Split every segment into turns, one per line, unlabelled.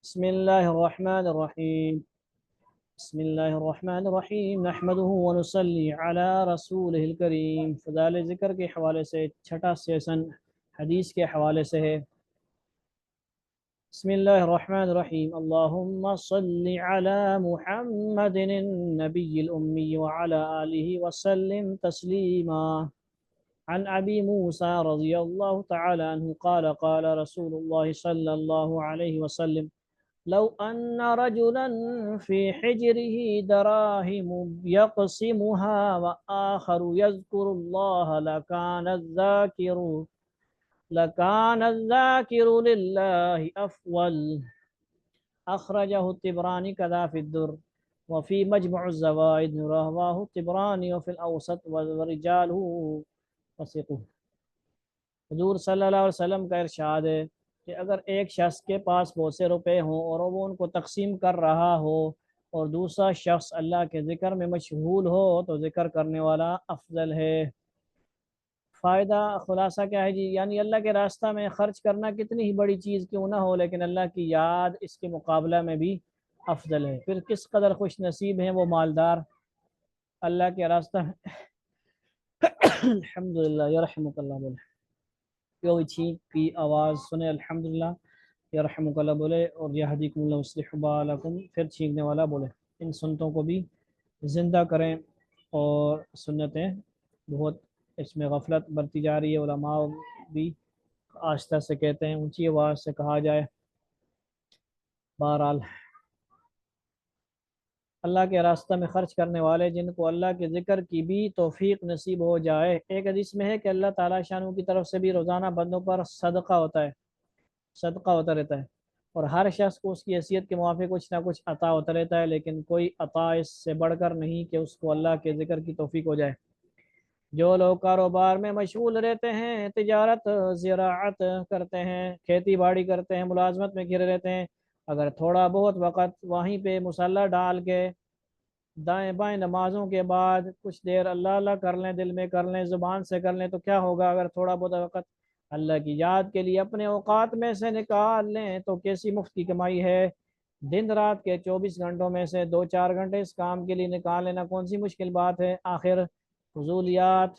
بسم الله الرحمن الرحيم. بسم الله الرحمن الرحيم نحمده ونصلي على رسوله الكريم. فضائل ذکر کے حوالے سے چھٹا سیشن حدیث کے حوالے سے ہے. بسم الله الرحمن الرحيم. اللهم صل على محمد النبي الأمي وعلى آله وسلم تسليما. عن أبي موسى رضي الله تعالى عنه قال قال رسول الله صلى الله عليه وسلم: لو أن رجلا في حجره دراهم يقسمها وآخر يذكر الله لكان الذاكر لله أفضل. أخرجه الطبراني كذا في الدر وفي مجمع الزوائد. رواه الطبراني وفي الأوسط ورجاله وثقه. حضور صلی اللہ علیہ وسلم کا ارشاد ہے کہ اگر ایک شخص کے پاس بہت سے روپے ہوں اور وہ ان کو تقسیم کر رہا ہو اور دوسرا شخص اللہ کے ذکر میں مشغول ہو تو ذکر کرنے والا افضل ہے. فائدہ خلاصہ کیا ہے جی؟ یعنی اللہ کے راستہ میں خرچ کرنا کتنی ہی بڑی چیز کیوں نہ ہو، لیکن اللہ کی یاد اس کے مقابلہ میں بھی افضل ہے. پھر کس قدر خوش نصیب ہیں وہ مالدار اللہ کے راستہ میں. الحمدللہ یرحمک اللہ بولے، جو بھی چھینک کی آواز سنے الحمدللہ یرحمک اللہ بولے، اور یہدیکم اللہ ویصلح بالکم پھر چھینکنے والا بولے. ان سنتوں کو بھی زندہ کریں، اور سنتیں بہت اس میں غفلت برتی جا رہی ہے. علماء بھی آہستہ سے کہتے ہیں، اونچی آواز سے کہا جائے. بہرحال اللہ کے راستہ میں خرچ کرنے والے جن کو اللہ کے ذکر کی بھی توفیق نصیب ہو جائے. ایک حدیث میں ہے کہ اللہ تعالیٰ شانوں کی طرف سے بھی روزانہ بندوں پر صدقہ ہوتا رہتا ہے، اور ہر شخص کو اس کی حیثیت کے موافق کچھ نہ کچھ عطا ہوتا رہتا ہے، لیکن کوئی عطا اس سے بڑھ کر نہیں کہ اس کو اللہ کے ذکر کی توفیق ہو جائے. جو لوگ کاروبار میں مشغول رہتے ہیں، تجارت زراعت کرتے ہیں، کھیتی باڑی کرتے ہیں، ملازمت میں گھرے رہتے ہیں، اگر تھوڑا بہت وقت وہیں پہ مصلی ڈال کے دائیں بائیں نمازوں کے بعد کچھ دیر اللہ اللہ کر لیں، دل میں کر لیں، زبان سے کر لیں، تو کیا ہوگا؟ اگر تھوڑا بہت وقت اللہ کی یاد کے لیے اپنے اوقات میں سے نکال لیں تو کیسی مفت کی کمائی ہے. دن رات کے 24 گھنٹوں میں سے 2-4 گھنٹے اس کام کے لیے نکال لینا کون سی مشکل بات ہے؟ آخر فضولیات،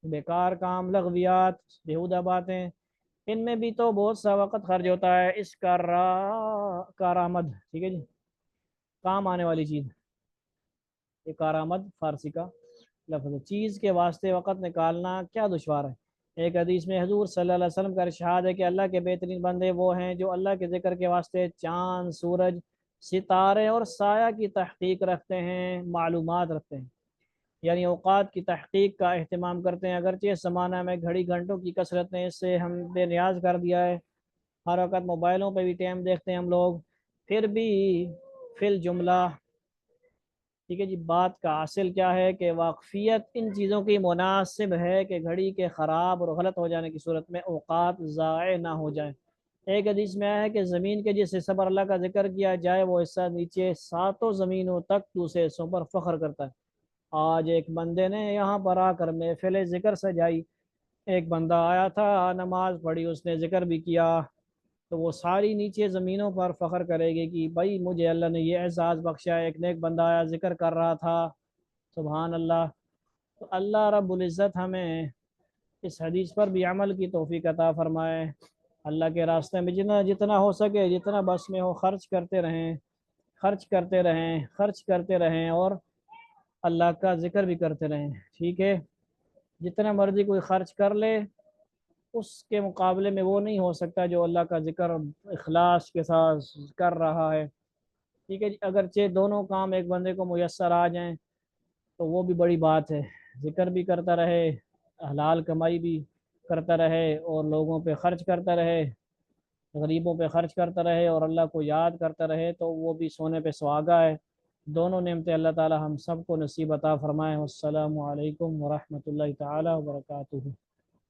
بیکار کام، لغویات، بیہودہ باتیں، ان میں بھی تو بہت سا وقت خرچ ہوتا ہے. اس کارآمد، ٹھیک ہے جی، کام آنے والی چیز. یہ کارآمد فارسی کا لفظ ہے. چیز کے واسطے وقت نکالنا کیا دشوار ہے؟ ایک حدیث میں حضور صلی اللہ علیہ وسلم کا ارشاد ہے کہ اللہ کے بہترین بندے وہ ہیں جو اللہ کے ذکر کے واسطے چاند، سورج، ستارے اور سایہ کی تحقیق رکھتے ہیں، معلومات رکھتے ہیں، یعنی اوقات کی تحقیق کا اہتمام کرتے ہیں. اگرچہ اس زمانہ میں گھڑی گھنٹوں کی کثرت نے اس سے ہم بے نیاز کر دیا ہے، ہر وقت موبائلوں پہ بھی ٹائم دیکھتے ہیں ہم لوگ، پھر بھی فی الجملہ، ٹھیک ہے جی، بات کا حاصل کیا ہے کہ واقفیت ان چیزوں کی مناسب ہے کہ گھڑی کے خراب اور غلط ہو جانے کی صورت میں اوقات ضائع نہ ہو جائیں. ایک حدیث میں آیا ہے کہ زمین کے جس حصے پر اللہ کا ذکر کیا جائے وہ حصہ نیچے 7 زمینوں تک دوسرے حصوں پر فخر کرتا ہے. آج ایک بندے نے یہاں پر آ کر محفل ذکر سجائی. ایک بندہ آیا تھا، نماز پڑھی، اس نے ذکر بھی کیا، تو وہ ساری نیچے زمینوں پر فخر کرے گی کہ بھائی مجھے اللہ نے یہ اعزاز بخشا ہے. ایک نیک بندہ آیا، ذکر کر رہا تھا، سبحان اللہ. تو اللہ رب العزت ہمیں اس حدیث پر بھی عمل کی توفیق عطا فرمائے. اللہ کے راستے میں جتنا ہو سکے، جتنا بس میں ہو، خرچ کرتے رہیں، خرچ کرتے رہیں، خرچ کرتے رہیں، اور اللہ کا ذکر بھی کرتے رہیں. ٹھیک ہے، جتنا مرضی کوئی خرچ کر لے، اس کے مقابلے میں وہ نہیں ہو سکتا جو اللہ کا ذکر اخلاص کے ساتھ کر رہا ہے. ٹھیک ہے جی، اگرچہ دونوں کام ایک بندے کو میسر آ جائیں تو وہ بھی بڑی بات ہے. ذکر بھی کرتا رہے، حلال کمائی بھی کرتا رہے، اور لوگوں پہ خرچ کرتا رہے، غریبوں پہ خرچ کرتا رہے، اور اللہ کو یاد کرتا رہے، تو وہ بھی سونے پہ سہاگا ہے. دونوں نعمتیں اللہ تعالی ہم سب کو نصیب عطا فرمائے. السلام علیکم ورحمۃ اللہ تعالی وبرکاتہ.